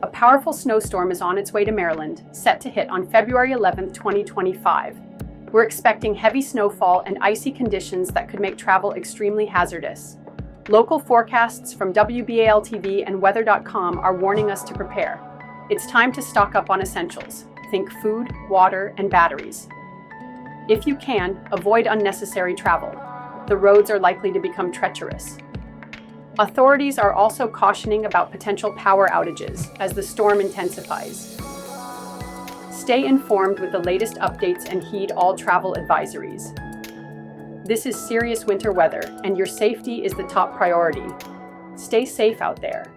A powerful snowstorm is on its way to Maryland, set to hit on February 11, 2025. We're expecting heavy snowfall and icy conditions that could make travel extremely hazardous. Local forecasts from WBALTV and weather.com are warning us to prepare. It's time to stock up on essentials. Think food, water, and batteries. If you can, avoid unnecessary travel. The roads are likely to become treacherous. Authorities are also cautioning about potential power outages as the storm intensifies. Stay informed with the latest updates and heed all travel advisories. This is serious winter weather, and your safety is the top priority. Stay safe out there.